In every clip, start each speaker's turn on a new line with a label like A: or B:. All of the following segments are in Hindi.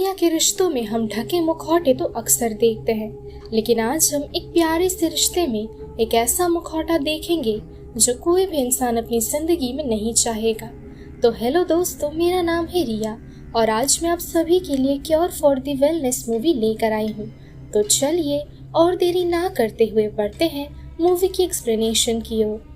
A: दुनिया के रिश्तों में हम ढके मुखौटे तो अक्सर देखते हैं, लेकिन आज हम एक प्यारे से रिश्ते में एक ऐसा मुखौटा देखेंगे जो कोई भी इंसान अपनी जिंदगी में नहीं चाहेगा। तो हेलो दोस्तों, मेरा नाम है रिया और आज मैं आप सभी के लिए cure for the wellness movie लेकर आई हूँ। तो चलिए और देरी ना करते हुए बढ़ते हैं मूवी की एक्सप्लेनेशन की ओर।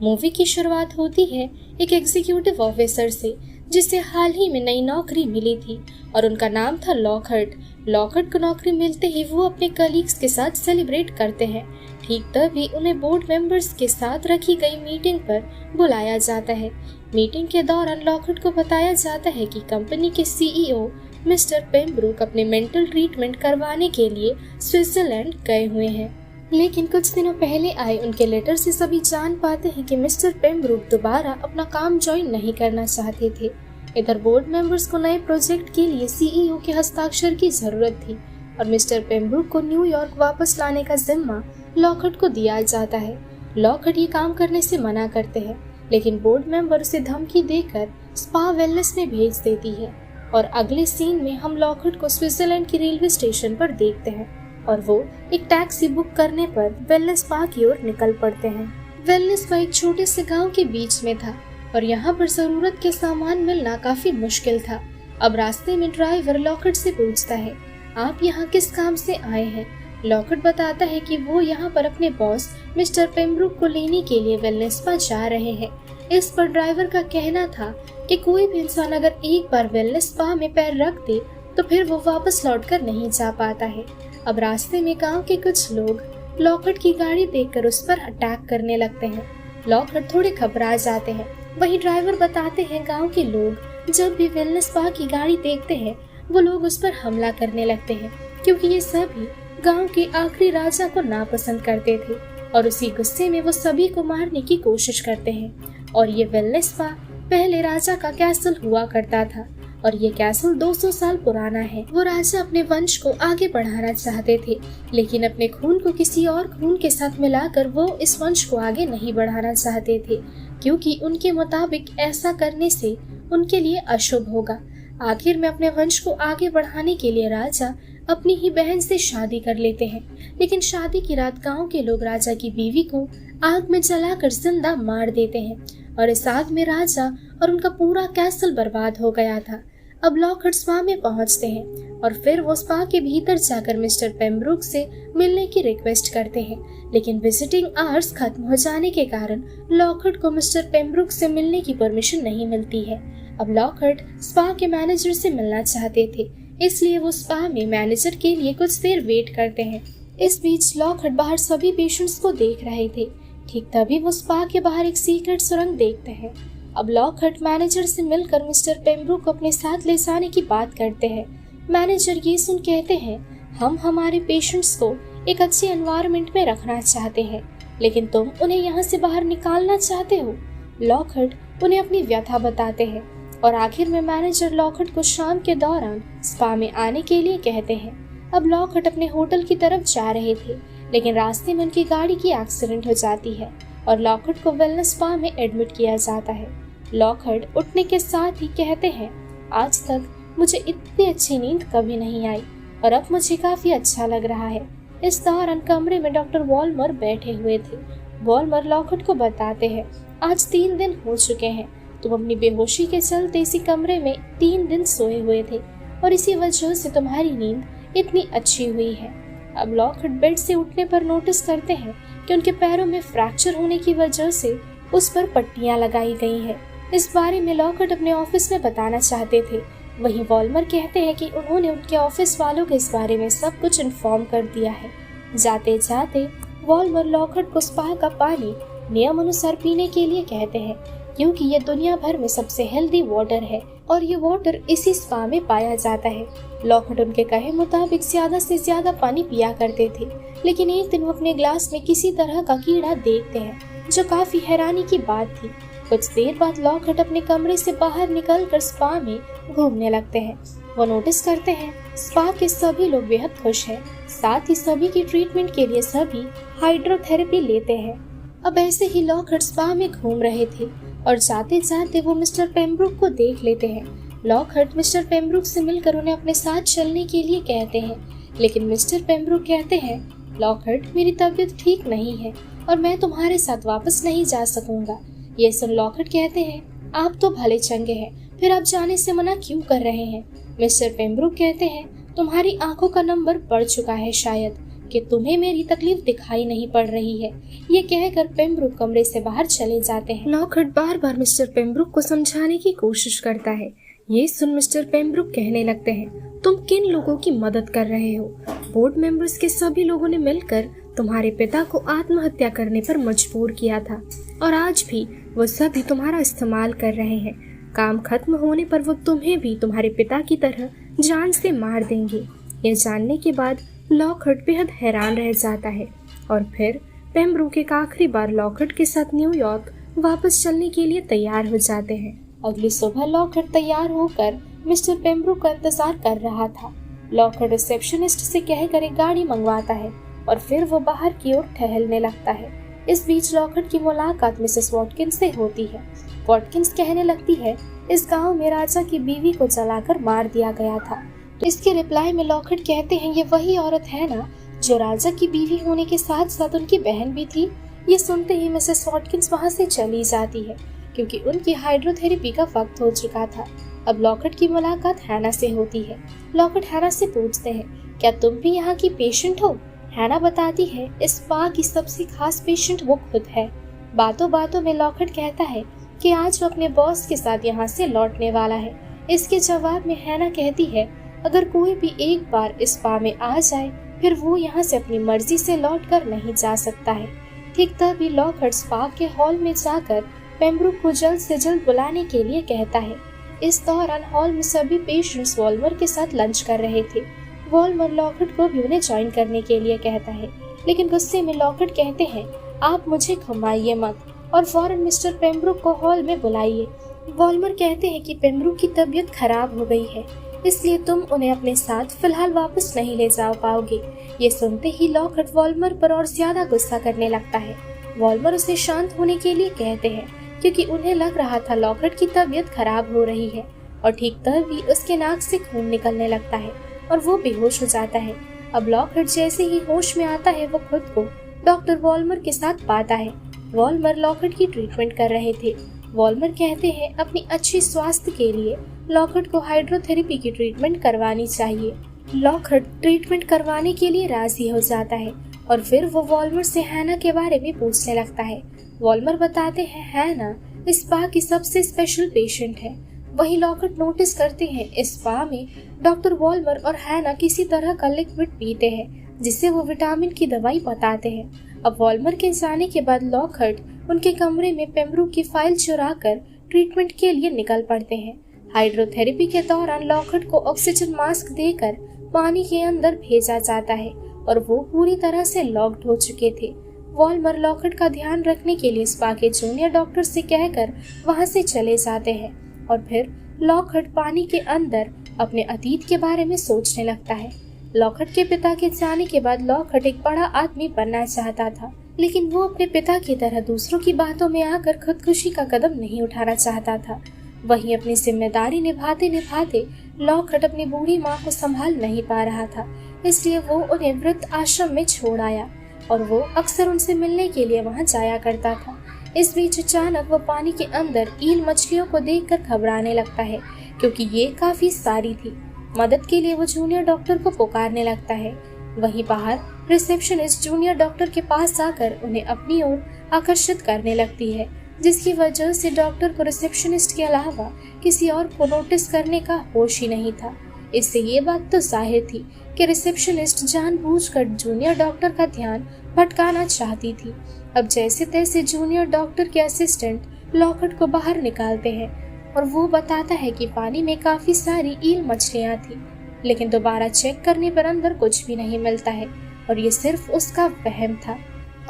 A: मूवी की शुरुआत होती है एक एग्जीक्यूटिव ऑफिसर से जिसे हाल ही में नई नौकरी मिली थी और उनका नाम था लॉकहार्ट। लॉकहार्ट को नौकरी मिलते ही वो अपने कलीग्स के साथ सेलिब्रेट करते हैं। ठीक तभी उन्हें बोर्ड मेंबर्स के साथ रखी गई मीटिंग पर बुलाया जाता है। मीटिंग के दौरान लॉकहार्ट को बताया जाता है कि कंपनी के सीईओ मिस्टर पेम्ब्रोक अपने मेंटल ट्रीटमेंट करवाने के लिए स्विट्जरलैंड गए हुए हैं। लेकिन कुछ दिनों पहले आए उनके लेटर से सभी जान पाते हैं कि मिस्टर पेम्ब्रोक दोबारा अपना काम ज्वाइन नहीं करना चाहते थे। इधर बोर्ड मेंबर्स को नए प्रोजेक्ट के लिए सीईओ के हस्ताक्षर की जरूरत थी और मिस्टर पेम्ब्रोक को न्यूयॉर्क वापस लाने का जिम्मा लॉकहार्ट को दिया जाता है। लॉकहार्ट ये काम करने से मना करते हैं, लेकिन बोर्ड मेंबर उसे धमकी देकर स्पा वेलनेस में भेज देती है और अगले सीन में हम लॉकहार्ट को स्विट्जरलैंड की रेलवे स्टेशन पर देखते हैं और वो एक टैक्सी बुक करने पर वेलनेस स्पा की ओर निकल पड़ते हैं। वेलनेस स्पा एक छोटे से गांव के बीच में था और यहाँ पर जरूरत के सामान मिलना काफी मुश्किल था। अब रास्ते में ड्राइवर लॉकहार्ट से पूछता है, आप यहाँ किस काम से आए हैं? लॉकहार्ट बताता है कि वो यहाँ पर अपने बॉस मिस्टर पेम्ब्रोक को लेने के लिए वेलनेस स्पा जा रहे हैं। इस पर ड्राइवर का कहना था कि कोई भी इंसान अगर एक बार वेलनेस स्पा में पैर रख दे तो फिर वो वापस लौटकर नहीं जा पाता है। अब रास्ते में गांव के कुछ लोग लॉकहार्ट की गाड़ी देखकर उस पर अटैक करने लगते हैं। लॉकहार्ट थोड़े घबरा जाते हैं। वहीं ड्राइवर बताते हैं गांव के लोग जब भी वेलनेस स्पा की गाड़ी देखते हैं वो लोग उस पर हमला करने लगते हैं, क्योंकि ये सभी गांव के आखिरी राजा को नापसंद करते थे और उसी गुस्से में वो सभी को मारने की कोशिश करते हैं। और ये वेलनेस स्पा पहले राजा का कैसल हुआ करता था और ये कैसल 200 साल पुराना है। वो राजा अपने वंश को आगे बढ़ाना चाहते थे, लेकिन अपने खून को किसी और खून के साथ मिलाकर वो इस वंश को आगे नहीं बढ़ाना चाहते थे, क्योंकि उनके मुताबिक ऐसा करने से उनके लिए अशुभ होगा। आखिर में अपने वंश को आगे बढ़ाने के लिए राजा अपनी ही बहन से शादी कर लेते हैं, लेकिन शादी की रात गांव के लोग राजा की बीवी को आग में जलाकर जिंदा मार देते हैं और इस आग में राजा और उनका पूरा कैसल बर्बाद हो गया था। अब लॉकहार्ट स्पा में पहुंचते हैं और फिर वो स्पा के भीतर जाकर मिस्टर पेम्ब्रोक से मिलने की रिक्वेस्ट करते हैं, लेकिन विजिटिंग आवर्स खत्म हो जाने के कारण लॉकहार्ट को मिस्टर पेम्ब्रोक से मिलने की परमिशन नहीं मिलती है। अब लॉकहार्ट स्पा के मैनेजर से मिलना चाहते थे, इसलिए वो स्पा में मैनेजर के लिए कुछ देर वेट करते हैं। इस बीच लॉकहार्ट बाहर सभी पेशेंट्स को देख रहे थे। ठीक तभी वो स्पा के बाहर एक सीक्रेट सुरंग देखते हैं। अब लॉकहार्ट मैनेजर से मिलकर मिस्टर पेम्ब्रोक को अपने साथ ले जाने की बात करते हैं। मैनेजर ये सुन कहते हैं, हम हमारे पेशेंट्स को एक अच्छे एनवायरनमेंट में रखना चाहते हैं, लेकिन तुम उन्हें यहाँ से बाहर निकालना चाहते हो। लॉकहार्ट उन्हें अपनी व्यथा बताते हैं और आखिर में मैनेजर लॉकहार्ट को शाम के दौरान स्पा में आने के लिए कहते हैं। अब लॉकहार्ट अपने होटल की तरफ जा रहे थे, लेकिन रास्ते में उनकी गाड़ी की एक्सीडेंट हो जाती है और लॉकहार्ट को वेलनेस स्पा में एडमिट किया जाता है। लॉकहार्ट उठने के साथ ही कहते हैं, आज तक मुझे इतनी अच्छी नींद कभी नहीं आई और अब मुझे काफी अच्छा लग रहा है। इस दौरान कमरे में डॉक्टर वॉल्मर बैठे हुए थे। वॉल्मर लॉकहार्ट को बताते हैं, आज 3 दिन हो चुके हैं, तुम अपनी बेहोशी के चलते इसी कमरे में 3 दिन सोए हुए थे और इसी वजह से तुम्हारी नींद इतनी अच्छी हुई है। अब लॉकहार्ट बेड से उठने पर नोटिस करते हैं कि उनके पैरों में फ्रैक्चर होने की वजह से उस पर पट्टियां लगाई गई हैं। इस बारे में लॉकहार्ट अपने ऑफिस में बताना चाहते थे। वहीं वॉल्मर कहते हैं कि उन्होंने उनके ऑफिस वालों को इस बारे में सब कुछ इन्फॉर्म कर दिया है। जाते जाते वॉल्मर लॉकहार्ट को स्पा का पानी नियम अनुसार पीने के लिए कहते हैं, क्योंकि ये दुनिया भर में सबसे हेल्दी वाटर है और ये वाटर इसी स्पा में पाया जाता है। लॉकहार्ट उनके कहे मुताबिक ज्यादा से ज्यादा पानी पिया करते थे, लेकिन एक दिन वो अपने ग्लास में किसी तरह का कीड़ा देखते हैं, जो काफी हैरानी की बात थी। कुछ देर बाद लॉकहार्ट अपने कमरे से बाहर निकलकर स्पा में घूमने लगते हैं। वो नोटिस करते हैं स्पा के सभी लोग बेहद खुश हैं, साथ ही सभी की ट्रीटमेंट के लिए सभी हाइड्रोथेरेपी लेते हैं। अब ऐसे ही लॉकहार्ट स्पा में घूम रहे थे और जाते जाते वो मिस्टर पेम्ब्रोक को देख लेते हैं। लॉकहार्ट मिस्टर पेम्ब्रोक से मिलकर उन्हें अपने साथ चलने के लिए कहते हैं, लेकिन मिस्टर पेम्ब्रोक कहते हैं, लॉकहार्ट, मेरी तबीयत ठीक नहीं है और मैं तुम्हारे साथ वापस नहीं जा सकूंगा। ये सुन लॉकहार्ट कहते हैं, आप तो भले चंगे हैं, फिर आप जाने से मना क्यों कर रहे हैं? मिस्टर पेम्ब्रोक कहते हैं, तुम्हारी आंखों का नंबर बढ़ चुका है शायद, कि तुम्हें मेरी तकलीफ दिखाई नहीं पड़ रही है। ये कहकर पेम्ब्रोक कमरे से बाहर चले जाते हैं। लॉकहार्ट बार बार मिस्टर पेम्ब्रोक को समझाने की कोशिश करता है। ये सुन मिस्टर पेम्ब्रोक कहने लगते हैं, तुम किन लोगों की मदद कर रहे हो? बोर्ड मेंबर्स के सभी लोगों ने मिलकर तुम्हारे पिता को आत्महत्या करने पर मजबूर किया था और आज भी वो सभी तुम्हारा इस्तेमाल कर रहे हैं। काम खत्म होने पर वो तुम्हें भी तुम्हारे पिता की तरह जान से मार देंगे। यह जानने के बाद लॉकहार्ट बेहद हैरान रह जाता है और फिर पेम्ब्रोक एक आखिरी बार लॉकहार्ट के साथ न्यूयॉर्क वापस चलने के लिए तैयार हो जाते हैं। अगली सुबह लॉकहार्ट तैयार होकर मिस्टर पेम्ब्रोक का इंतजार कर रहा था। लॉकहार्ट रिसेप्शनिस्ट से कहकर एक गाड़ी मंगवाता है और फिर वो बाहर की ओर टहलने लगता है। इस बीच लॉकहार्ट की मुलाकात मिसेस वॉटकिंस से होती है। वॉटकिंस कहने लगती है, इस गांव में राजा की बीवी को जलाकर मार दिया गया था। तो इसके रिप्लाई में लॉकहार्ट कहते हैं, ये वही औरत है ना जो राजा की बीवी होने के साथ साथ उनकी बहन भी थी। ये सुनते ही मिसेस वॉटकिंस वहाँ से चली जाती है क्योंकि उनकी हाइड्रोथेरेपी का वक्त हो चुका था। अब लॉकहार्ट की मुलाकात हैना से होती है। लॉकहार्ट हैना से पूछते हैं, क्या तुम भी यहाँ की पेशेंट हो? हैना बताती है, इस स्पा की सबसे खास पेशेंट वो खुद है। बातों बातों में लॉकहार्ट कहता है कि आज वो अपने बॉस के साथ यहाँ से लौटने वाला है। इसके जवाब में हैना कहती है, अगर कोई भी एक बार इस स्पा में आ जाए फिर वो यहाँ से अपनी मर्जी से लौट कर नहीं जा सकता है। ठीक तभी लॉकहार्ट स्पा के हॉल में जाकर पेम्ब्रोक को जल्द से जल्द बुलाने के लिए कहता है। इस दौरान हॉल में सभी पेशेंट्स वॉल्मर के साथ लंच कर रहे थे। वॉल्मर लॉकहार्ट को भी उन्हें ज्वाइन करने के लिए कहता है, लेकिन गुस्से में लॉकहार्ट कहते हैं, आप मुझे घुमाइए मत और फौरन मिस्टर पेम्ब्रोक को हॉल में बुलाइए। वॉल्मर कहते हैं कि पेम्ब्रोक की तबीयत खराब हो गई है, इसलिए तुम उन्हें अपने साथ फिलहाल वापस नहीं ले जा पाओगे। ये सुनते ही लॉकहार्ट वॉल्मर पर और ज्यादा गुस्सा करने लगता है। वॉल्मर उसे शांत होने के लिए कहते हैं क्योंकि उन्हें लग रहा था लॉकहार्ट की तबीयत खराब हो रही है और ठीक तभी उसके नाक से खून निकलने लगता है और वो बेहोश हो जाता है। अब लॉकहार्ट जैसे ही होश में आता है वो खुद को डॉक्टर वॉल्मर के साथ पाता है। वॉल्मर लॉकहार्ट की ट्रीटमेंट कर रहे थे। वॉल्मर कहते हैं, अपनी अच्छी स्वास्थ्य के लिए लॉकहार्ट को हाइड्रोथेरेपी की ट्रीटमेंट करवानी चाहिए। लॉकहार्ट ट्रीटमेंट करवाने के लिए राजी हो जाता है और फिर वो वॉल्मर से हैना के बारे में पूछने लगता है। वॉल्मर बताते हैं, हैना इस स्पा की सबसे स्पेशल पेशेंट है। वहीं लॉकहार्ट नोटिस करते हैं इस स्पा में डॉक्टर वॉल्मर और हैना किसी तरह का लिक्विड पीते हैं जिससे वो विटामिन की दवाई बताते हैं। अब वॉल्मर के जाने के बाद लॉकहार्ट उनके कमरे में पेम्ब्रोक की फाइल चुरा कर ट्रीटमेंट के लिए निकल पड़ते हैं। हाइड्रोथेरेपी के दौरान लॉकहार्ट को ऑक्सीजन मास्क देकर पानी के अंदर भेजा जाता है और वो पूरी तरह से लॉक्ड हो चुके थे। वॉल्मर लॉकहार्ट का ध्यान रखने के लिए स्पा के जूनियर डॉक्टर से कहकर वहां से चले जाते हैं और फिर लॉकहार्ट पानी के अंदर अपने अतीत के बारे में सोचने लगता है। लॉकहार्ट के पिता के जाने के बाद लॉकहार्ट एक बड़ा आदमी बनना चाहता था, लेकिन वो अपने पिता की तरह दूसरों की बातों में आकर खुदकुशी का कदम नहीं उठाना चाहता था। वहीं अपनी जिम्मेदारी निभाते निभाते लॉकहार्ट अपनी बूढ़ी माँ को संभाल नहीं पा रहा था, इसलिए वो उन्हें वृद्ध आश्रम में छोड़ आया और वो अक्सर उनसे मिलने के लिए वहां जाया करता था। इस बीच अचानक वो पानी के अंदर ईल मछलियों को देखकर घबराने लगता है क्योंकि ये काफी सारी थी। मदद के लिए वो जूनियर डॉक्टर को पुकारने लगता है। वहीं बाहर रिसेप्शनिस्ट जूनियर डॉक्टर के पास आकर उन्हें अपनी ओर आकर्षित करने लगती है, जिसकी वजह से डॉक्टर को रिसेप्शनिस्ट के अलावा किसी और को नोटिस करने का होश ही नहीं था। इससे ये बात तो जाहिर थी कि रिसेप्शनिस्ट जानबूझकर जूनियर डॉक्टर का ध्यान भटकाना चाहती थी। अब जैसे तैसे जूनियर डॉक्टर के असिस्टेंट लॉकहार्ट को बाहर निकालते हैं और वो बताता है कि पानी में काफी सारी ईल मछलियां थी, लेकिन दोबारा चेक करने पर अंदर कुछ भी नहीं मिलता है और ये सिर्फ उसका वहम था।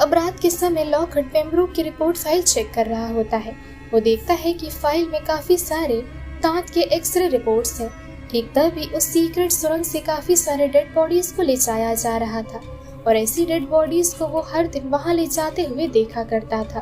A: अब रात के समय लॉकहार्ट पेम्ब्रोक की रिपोर्ट फाइल चेक कर रहा होता है। वो देखता है कि फाइल में काफी सारे दांत के एक्सरे रिपोर्ट्स हैं। ठीक तभी उस सीक्रेट सुरंग से काफी सारे डेड बॉडीज को ले जाया जा रहा था और ऐसी डेड बॉडीज को वो हर दिन वहां ले जाते हुए देखा करता था।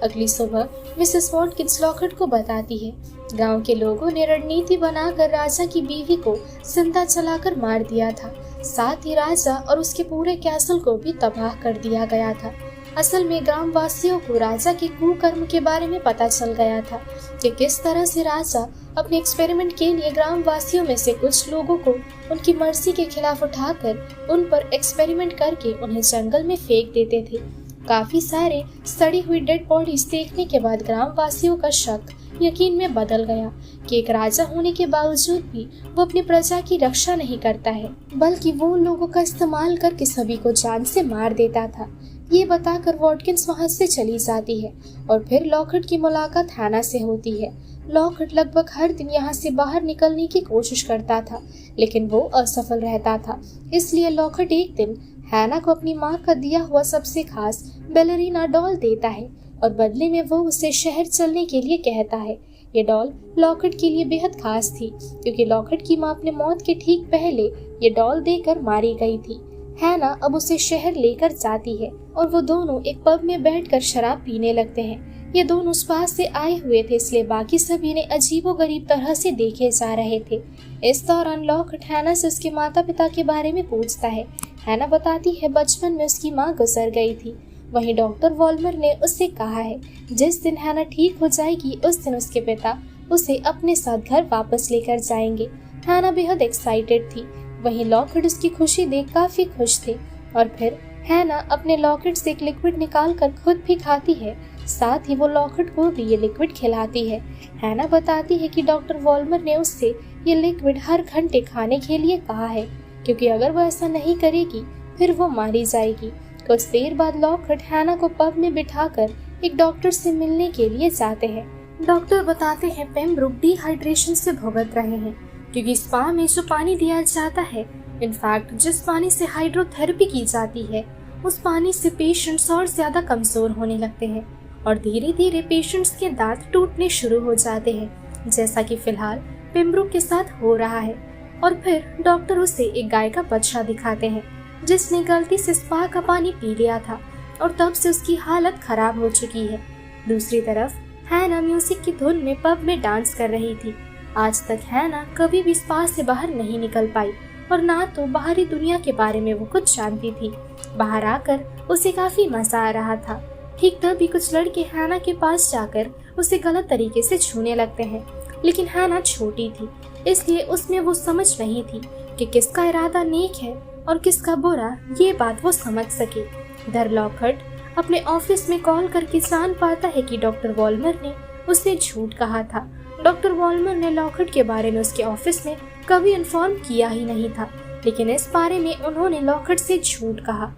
A: अगली सुबह मिसेस वॉटकिंस लॉकहार्ट को बताती है गांव के लोगों ने रणनीति बनाकर राजा की बीवी को जिंदा जलाकर मार दिया था। साथ ही राजा और उसके पूरे कैसल को भी तबाह कर दिया गया था। असल में ग्रामवासियों को राजा के कुकर्म के बारे में पता चल गया था कि किस तरह से राजा अपने एक्सपेरिमेंट के लिए ग्रामवासियों में से कुछ लोगों को उनकी मर्जी के खिलाफ उठाकर उन पर एक्सपेरिमेंट करके उन्हें जंगल में फेंक देते थे। काफी सारे सड़ी हुई डेड बॉडीज देखने के बाद ग्रामवासियों का शक यकीन में बदल गया कि एक राजा होने के बावजूद भी वो अपनी प्रजा की रक्षा नहीं करता है, बल्कि वो उन लोगों का इस्तेमाल करके सभी को जान से मार देता था। ये बताकर वॉटकिंस वहां से चली जाती है और फिर लॉकहार्ट की मुलाकात हैना से होती है। लॉकहार्ट लगभग हर दिन यहाँ से बाहर निकलने की कोशिश करता था, लेकिन वो असफल रहता था। इसलिए लॉकहार्ट एक दिन हैना को अपनी माँ का दिया हुआ सबसे खास बैलरीना डॉल देता है और बदले में वो उसे शहर चलने के लिए कहता है। ये डॉल लॉकहार्ट के लिए बेहद खास थी, क्योंकि लॉकहार्ट की माँ अपने मौत के ठीक पहले ये डॉल देकर मारी गई थी। हैना अब उसे शहर लेकर जाती है और वो दोनों एक पब में बैठकर शराब पीने लगते हैं। ये दोनों स्पा से आए हुए थे, इसलिए बाकी सभी इन्हें अजीबोगरीब तरह से देखे जा रहे थे। इस दौरान लॉकहार्ट हैना से उसके माता पिता के बारे में पूछता है। हैना बताती है बचपन में उसकी माँ गुजर गई थी। वहीं डॉक्टर वॉल्मर ने उससे कहा है जिस दिन हैना ठीक हो जाएगी उस दिन उसके पिता उसे अपने साथ घर वापस लेकर जाएंगे। हैना बेहद एक्साइटेड थी। वहीं लॉकहार्ट उसकी खुशी देख काफी खुश थे और फिर हैना अपने लॉकेट से एक लिक्विड निकालकर खुद भी खाती है। साथ ही वो लॉकहार्ट को भी ये लिक्विड खिलाती है। हैना बताती है कि डॉक्टर वॉल्मर ने उससे ये लिक्विड हर घंटे खाने के लिए कहा है, क्योंकि अगर वो ऐसा नहीं करेगी फिर वो मारी जाएगी। कुछ देर बाद लॉकहार्ट हैना को पब में बिठाकर एक डॉक्टर से मिलने के लिए जाते हैं। डॉक्टर बताते हैं पेम्ब्रुक डिहाइड्रेशन से भुगत रहे हैं, क्योंकि स्पा में जो पानी दिया जाता है, इनफैक्ट जिस पानी से हाइड्रोथेरेपी की जाती है, उस पानी से पेशेंट्स और ज्यादा कमजोर होने लगते हैं और धीरे धीरे पेशेंट्स के दांत टूटने शुरू हो जाते हैं, जैसा कि फिलहाल पेम्ब्रुक के साथ हो रहा है। और फिर डॉक्टर उसे एक गाय का बच्चा दिखाते हैं जिसने गलती से स्पा का पानी पी लिया था और तब से उसकी हालत खराब हो चुकी है। दूसरी तरफ हैना म्यूजिक की धुन में पब में डांस कर रही थी। आज तक हैना कभी भी स्पा से बाहर नहीं निकल पाई और ना तो बाहरी दुनिया के बारे में वो कुछ जानती थी। बाहर आकर उसे काफी मजा आ रहा था। ठीक तभी कुछ लड़के हैना के पास जाकर उसे गलत तरीके से छूने लगते हैं, लेकिन हैना छोटी थी, इसलिए उसमें वो समझ नहीं थी कि किसका इरादा नेक है और किसका बुरा, ये बात वो समझ सके। इधर लॉकहार्ट अपने ऑफिस में कॉल करके जान पाता है कि डॉक्टर वॉल्मर ने उसे झूठ कहा था। डॉक्टर वॉल्मर ने लॉकहार्ट के बारे में उसके ऑफिस में कभी इन्फॉर्म किया ही नहीं था, लेकिन इस बारे में उन्होंने लॉकहार्ट से झूठ कहा।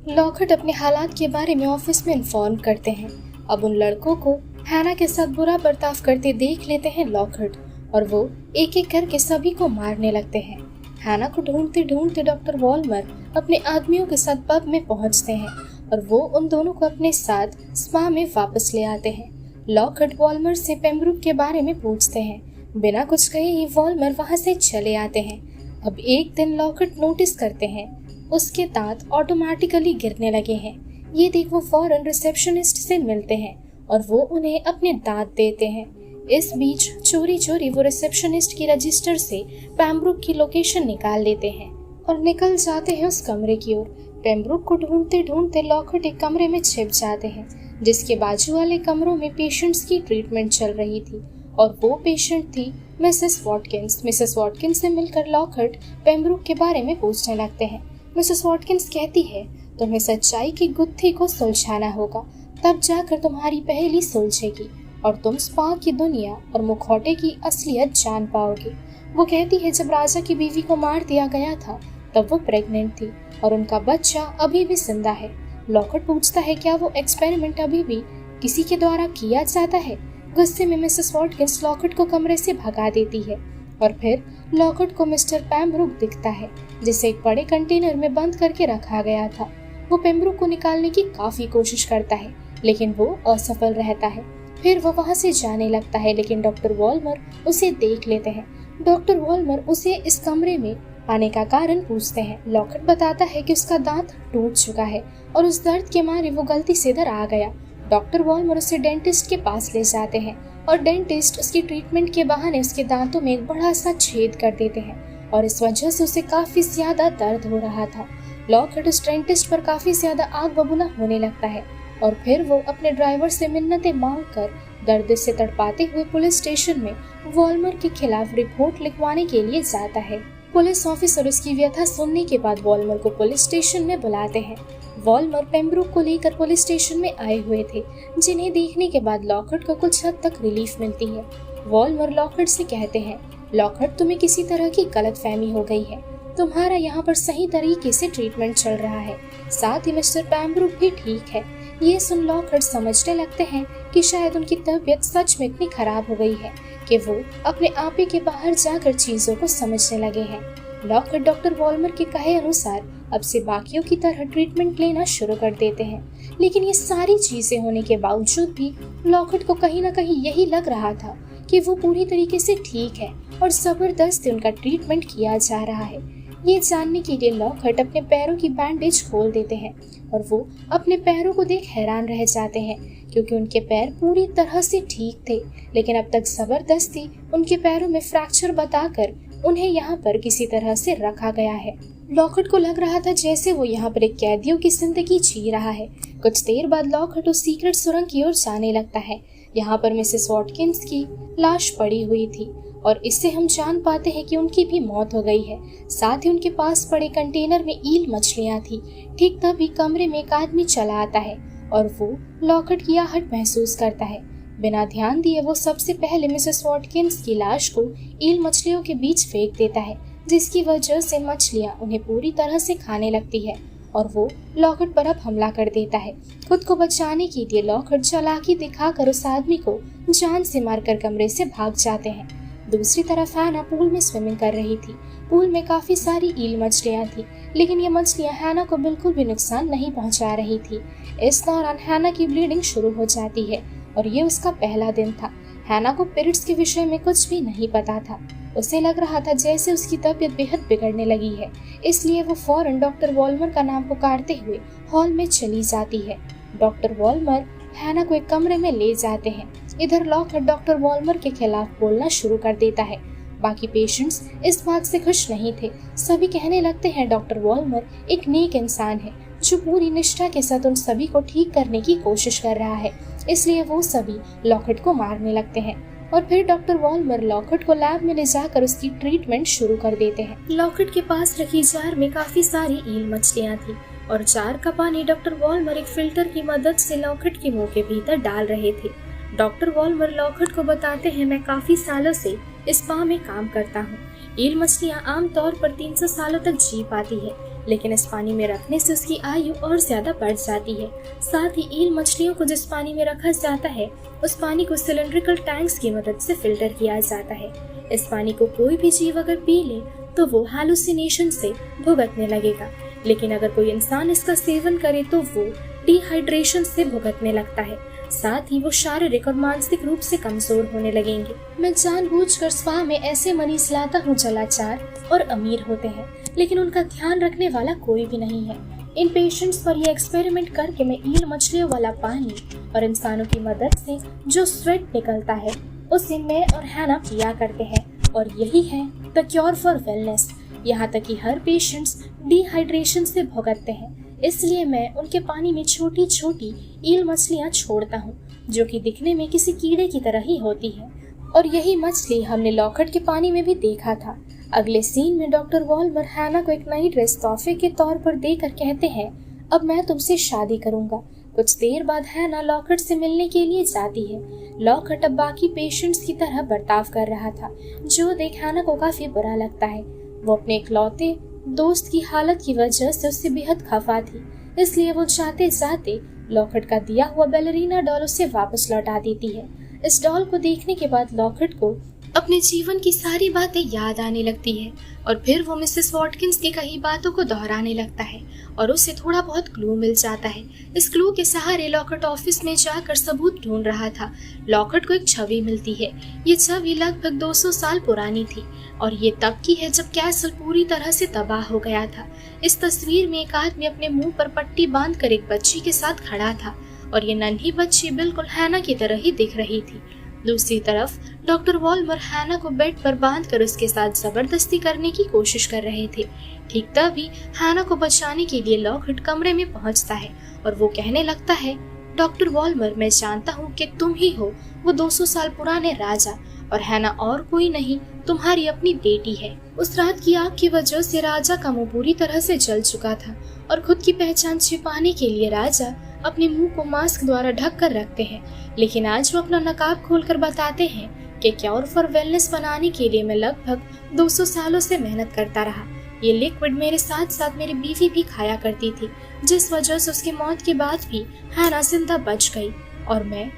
A: लॉकहार्ट अपने हालात के बारे में ऑफिस में इन्फॉर्म करते हैं। अब उन लड़कों को हैना के साथ बुरा बर्ताव करते देख लेते हैं लॉकहार्ट और वो एक एक करके सभी को मारने लगते हैं। हैना को ढूंढते ढूंढते डॉक्टर वॉल्मर अपने आदमियों के साथ पब में पहुंचते हैं और वो उन दोनों को अपने साथ स्पा में वापस ले आते हैं। लॉकहार्ट वॉल्मर से पेम्ब्रुक के बारे में पूछते हैं। बिना कुछ कहे ही वॉल्मर वहां से चले आते हैं। अब एक दिन लॉकहार्ट नोटिस करते हैं उसके दांत ऑटोमेटिकली गिरने लगे हैं। ये देख वो फौरन रिसेप्शनिस्ट से मिलते हैं और वो उन्हें अपने दांत देते हैं। इस बीच चोरी चोरी वो रिसेप्शनिस्ट की रजिस्टर से पेम्ब्रुक की लोकेशन निकाल लेते हैं और निकल जाते हैं उस कमरे की ओर। पेम्ब्रुक को ढूंढते ढूंढते लॉकहार्ट एक कमरे में छिप जाते हैं, जिसके बाजू वाले कमरों में पेशेंट्स की ट्रीटमेंट चल रही थी और वो पेशेंट थी मिसेस वॉटकिंस। मिसेस वॉटकिंस से मिलकर लॉकहार्ट पेम्ब्रुक के बारे में पूछने लगते हैं। मिसेस वॉटकिंस कहती है तुम्हें सच्चाई की गुत्थी को सुलझाना होगा, तब जाकर तुम्हारी पहेली सुलझेगी और तुम स्पा की दुनिया और मुखौटे की असलियत जान पाओगे। वो कहती है जब राजा की बीवी को मार दिया गया था तब वो प्रेग्नेंट थी और उनका बच्चा अभी भी जिंदा है। लॉकहार्ट पूछता है क्या वो एक्सपेरिमेंट अभी भी किसी के द्वारा किया जाता है। गुस्से में मिसेस वॉटकिंस लॉकहार्ट को कमरे से भगा देती है और फिर लॉकहार्ट को मिस्टर पेम्ब्रुक दिखता है, जिसे एक बड़े कंटेनर में बंद करके रखा गया था। वो पेम्ब्रुक को निकालने की काफी कोशिश करता है, लेकिन वो असफल रहता है। फिर वो वहां से जाने लगता है, लेकिन डॉक्टर वॉल्मर उसे देख लेते हैं। डॉक्टर वॉल्मर उसे इस कमरे में आने का कारण पूछते हैं। लॉकहार्ट बताता है कि उसका दांत टूट चुका है और उस दर्द के मारे वो गलती से इधर आ गया। डॉक्टर वॉल्मर उसे डेंटिस्ट के पास ले जाते हैं। और डेंटिस्ट उसकी ट्रीटमेंट के बहाने उसके दांतों में एक बड़ा सा छेद कर देते हैं और इस वजह से उसे काफी ज्यादा दर्द हो रहा था। लॉकहार्ट उस डेंटिस्ट पर काफी ज्यादा आग बबूला होने लगता है और फिर वो अपने ड्राइवर से मिन्नतें मांगकर दर्द से तड़पाते हुए पुलिस स्टेशन में वॉल्मर के खिलाफ रिपोर्ट लिखवाने के लिए जाता है। पुलिस ऑफिसर उसकी व्यथा सुनने के बाद वॉल्मर को पुलिस स्टेशन में बुलाते हैं। वॉल्मर पेम्ब्रोक को लेकर पुलिस स्टेशन में आए हुए थे, जिन्हें देखने के बाद लॉकहार्ट को कुछ हद तक रिलीफ मिलती है। वॉल्मर लॉकहार्ट से कहते हैं, लॉकहार्ट तुम्हें किसी तरह की गलतफहमी हो गई है, तुम्हारा यहाँ पर सही तरीके से ट्रीटमेंट चल रहा है, साथ ही मिस्टर पेम्ब्रोक भी ठीक है। ये सुन लॉकहार्ट समझने लगते हैं कि शायद उनकी तबीयत सच में इतनी खराब हो गई है कि वो अपने आपे के बाहर जाकर चीजों को समझने लगे हैं। लॉकहार्ट डॉक्टर वॉल्मर के कहे अनुसार अब से बाकियों की तरह ट्रीटमेंट लेना शुरू कर देते हैं, लेकिन ये सारी चीजें होने के बावजूद भी लॉकहार्ट को कहीं न कहीं यही लग रहा था कि वो पूरी तरीके से ठीक है और जबरदस्ती उनका ट्रीटमेंट किया जा रहा है। ये जानने के लिए लॉकहार्ट अपने पैरों की बैंडेज खोल देते हैं और वो अपने पैरों को देख हैरान रह जाते हैं, क्योंकि उनके पैर पूरी तरह से ठीक थे, लेकिन अब तक जबरदस्ती उनके पैरों में फ्रैक्चर बताकर उन्हें यहाँ पर किसी तरह से रखा गया है। लॉकहार्ट को लग रहा था जैसे वो यहाँ पर एक कैदियों की जिंदगी जी रहा है। कुछ देर बाद लॉकहार्ट उस सीक्रेट सुरंग की ओर जाने लगता है। यहाँ पर मिसेस वॉटकिंस की लाश पड़ी हुई थी और इससे हम जान पाते हैं कि उनकी भी मौत हो गई है। साथ ही उनके पास पड़े कंटेनर में ईल मछलियाँ थी। ठीक तभी कमरे में एक आदमी चला आता है और वो लॉकहार्ट की आहट महसूस करता है। बिना ध्यान दिए वो सबसे पहले मिसेस वॉटकिंस की लाश को ईल मछलियों के बीच फेंक देता है, जिसकी वजह से मछलियाँ उन्हें पूरी तरह से खाने लगती है और वो लॉकहार्ट पर अब हमला कर देता है। खुद को बचाने के लिए लॉकहार्ट चालाकी दिखाकर उस आदमी को जान से मारकर कमरे से भाग जाते हैं। दूसरी तरफ हैना पूल में स्विमिंग कर रही थी। पूल में काफी सारी ईल मछलियाँ थी, लेकिन ये मछलियाँ हैना को बिल्कुल भी नुकसान नहीं पहुंचा रही थी। इस दौरान हैना की ब्लीडिंग शुरू हो जाती है और ये उसका पहला दिन था। हैना को पीरियड्स के विषय में कुछ भी नहीं पता था। उसे लग रहा था जैसे उसकी तबीयत बेहद बिगड़ने लगी है, इसलिए वो फौरन डॉक्टर वॉल्मर का नाम पुकारते हुए हॉल में चली जाती है। डॉक्टर वॉल्मर हैना को एक कमरे में ले जाते हैं। इधर लॉकहार्ट डॉक्टर वॉल्मर के खिलाफ बोलना शुरू कर देता है। बाकी पेशेंट्स इस बात से खुश नहीं थे। सभी कहने लगते हैं डॉक्टर वॉल्मर एक नेक इंसान है जो पूरी निष्ठा के साथ उन सभी को ठीक करने की कोशिश कर रहा है, इसलिए वो सभी लॉकहार्ट को मारने लगते हैं। और फिर डॉक्टर वॉल्मर लॉकहार्ट को लैब में ले जाकर उसकी ट्रीटमेंट शुरू कर देते हैं। लॉकहार्ट के पास रखी जार में काफी सारी ईल मछलियाँ थी और जार का पानी डॉक्टर वॉल्मर एक फिल्टर की मदद से लॉकहार्ट के मुंह के भीतर डाल रहे थे। डॉक्टर वॉल्मर लॉकहार्ट को बताते हैं, मैं काफी सालों से इस स्पा में काम करता हूँ। ईल मछलियाँ आमतौर पर 300 सालों तक जी पाती है, लेकिन इस पानी में रखने से उसकी आयु और ज्यादा बढ़ जाती है। साथ ही ईल मछलियों को जिस पानी में रखा जाता है उस पानी को सिलेंड्रिकल टैंक्स की मदद से फिल्टर किया जाता है। इस पानी को कोई भी जीव अगर पी ले तो वो हैलुसिनेशन से भुगतने लगेगा, लेकिन अगर कोई इंसान इसका सेवन करे तो वो डिहाइड्रेशन से भुगतने लगता है। साथ ही वो शारीरिक और मानसिक रूप से कमजोर होने लगेंगे। मैं जानबूझकर स्पा में ऐसे मरीज लाता हूँ जो लाचार और अमीर होते हैं, लेकिन उनका ध्यान रखने वाला कोई भी नहीं है। इन पेशेंट्स पर यह एक्सपेरिमेंट करके मैं ईल मछलियों वाला पानी और इंसानों की मदद से जो स्वेट निकलता है उसे मैं और हैना पिया करते हैं, और यही है द क्योर फॉर वेलनेस। यहाँ तक कि हर पेशेंट्स डिहाइड्रेशन से भुगतते हैं, इसलिए मैं उनके पानी में छोटी छोटी ईल मछलियाँ छोड़ता हूँ जो कि दिखने में किसी कीड़े की तरह ही होती है। और यही मछली हमने लॉकहार्ट के पानी में भी देखा था। अगले सीन में डॉक्टर वॉल्मर हैना को एक नई ड्रेस तोहफे के तौर पर देकर कहते हैं, अब मैं तुमसे शादी करूंगा। कुछ देर बाद हैना लॉकहार्ट से मिलने के लिए जाती है। लॉकहार्ट अब बाकी पेशेंट्स की तरह बर्ताव कर रहा था, जो देख हैना को काफी बुरा लगता है। वो अपने इकलौते दोस्त की हालत की वजह से उससे बेहद खफा थी, इसलिए वो जाते जाते लॉकहार्ट का दिया हुआ बैलरीना डॉल उसे वापस लौटा देती है। इस डॉल को देखने के बाद लॉकहार्ट को अपने जीवन की सारी बातें याद आने लगती है और फिर वो मिसेस वॉटकिंस की कही बातों को दोहराने लगता है और उसे थोड़ा बहुत क्लू मिल जाता है। इस क्लू के सहारे लॉकहार्ट ऑफिस में जाकर सबूत ढूंढ रहा था। लॉकहार्ट को एक छवि मिलती है। ये छवि लगभग 200 साल पुरानी थी और ये तब की है जब कैसल पूरी तरह से तबाह हो गया था। इस तस्वीर में एक आदमी अपने मुंह पर पट्टी बांधकर एक बच्ची के साथ खड़ा था और ये नन्ही बच्ची बिल्कुल हैना की तरह ही दिख रही थी। दूसरी तरफ डॉक्टर वॉल्मर हैना को बेड पर बांधकर उसके साथ जबरदस्ती करने की कोशिश कर रहे थे। ठीक तभी हैना को बचाने के लिए लॉकहार्ट कमरे में पहुंचता है और वो कहने लगता है, डॉक्टर वॉल्मर, मैं जानता हूँ कि तुम ही हो वो 200 साल पुराने राजा, और हैना और कोई नहीं, तुम्हारी अपनी बेटी है। उस रात की आग की वजह से राजा का मुंह पूरी तरह से जल चुका था और खुद की पहचान छिपाने के लिए राजा अपने मुंह को मास्क द्वारा ढक कर रखते हैं। लेकिन आज वो अपना नकाब खोलकर बताते हैं कि क्योर फॉर वेलनेस बनाने के लिए मैं लगभग 200 सालों से मेहनत करता रहा। ये लिक्विड मेरे साथ साथ मेरी बीवी भी खाया करती थी, जिस वजह से उसकी मौत के बाद भी हैना जिंदा बच गई और मैं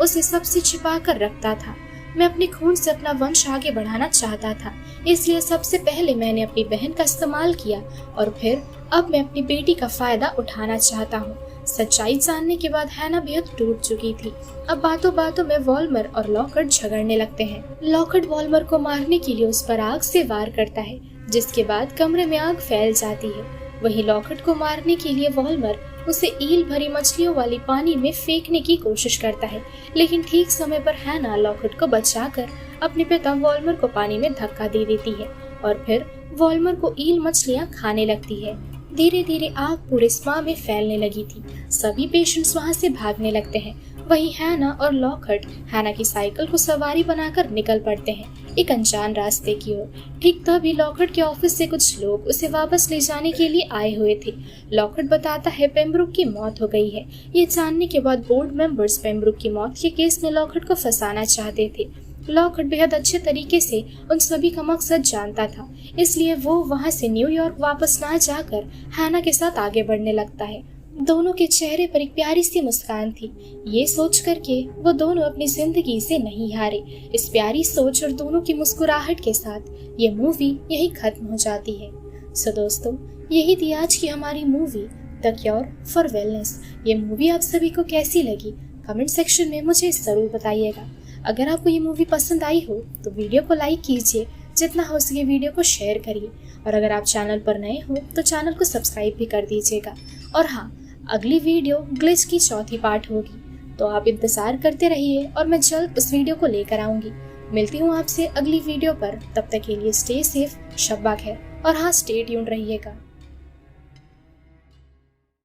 A: उसे सबसे छिपा कर रखता था। मैं अपने खून से अपना वंश आगे बढ़ाना चाहता था, इसलिए सबसे पहले मैंने अपनी बहन का इस्तेमाल किया और फिर अब मैं अपनी बेटी का फायदा उठाना चाहता हूँ। सच्चाई जानने के बाद हैना बेहद टूट चुकी थी। अब बातों बातों में वॉल्मर और लॉकहार्ट झगड़ने लगते हैं। लॉकहार्ट वॉल्मर को मारने के लिए उस पर आग से वार करता है, जिसके बाद कमरे में आग फैल जाती है। वहीं लॉकहार्ट को मारने के लिए वॉल्मर उसे ईल भरी मछलियों वाली पानी में फेंकने की कोशिश करता है, लेकिन ठीक समय पर हैना लॉकहार्ट को बचाकर अपने पिता वॉल्मर को पानी में धक्का दे देती है और फिर वॉल्मर को ईल मछलियां खाने लगती है। धीरे धीरे आग पूरे स्पा में फैलने लगी थी। सभी पेशेंट्स वहां से भागने लगते हैं। वहीं हैना और लॉकहार्ट हैना की साइकिल को सवारी बनाकर निकल पड़ते हैं एक अनजान रास्ते की ओर। ठीक तभी लॉकहार्ट के ऑफिस से कुछ लोग उसे वापस ले जाने के लिए आए हुए थे। लॉकहार्ट बताता है पेम्ब्रोक की मौत हो गई है। ये जानने के बाद बोर्ड मेंबर्स पेम्ब्रोक की मौत के केस में लॉकहार्ट को फंसाना चाहते थे। लॉकहार्ट बेहद अच्छे तरीके से उन सभी का मकसद जानता था, इसलिए वो वहां से न्यूयॉर्क वापस ना जाकर हैना के साथ आगे बढ़ने लगता है। दोनों के चेहरे पर एक प्यारी सी मुस्कान थी। ये सोच करके वो दोनों अपनी जिंदगी से नहीं हारे। इस प्यारी सोच और दोनों की मुस्कुराहट के साथ ये मूवी यही खत्म हो जाती है। सो दोस्तों, यही थी आज की हमारी movie the cure for wellness. ये मूवी आप सभी को कैसी लगी कमेंट सेक्शन में मुझे जरूर बताइएगा। अगर आपको ये मूवी पसंद आई हो तो वीडियो को लाइक कीजिए, जितना हो सके वीडियो को शेयर करिए, और अगर आप चैनल पर नए हो तो चैनल को सब्सक्राइब भी कर दीजिएगा। और हाँ, अगली वीडियो ग्लिच की चौथी पार्ट होगी, तो आप इंतजार करते रहिए और मैं जल्द उस वीडियो को लेकर आऊंगी। मिलती हूँ आपसे अगली वीडियो पर, तब तक के लिए स्टे सेफ, शब्बा खैर, और हाँ, स्टे ट्यून्ड रहिएगा।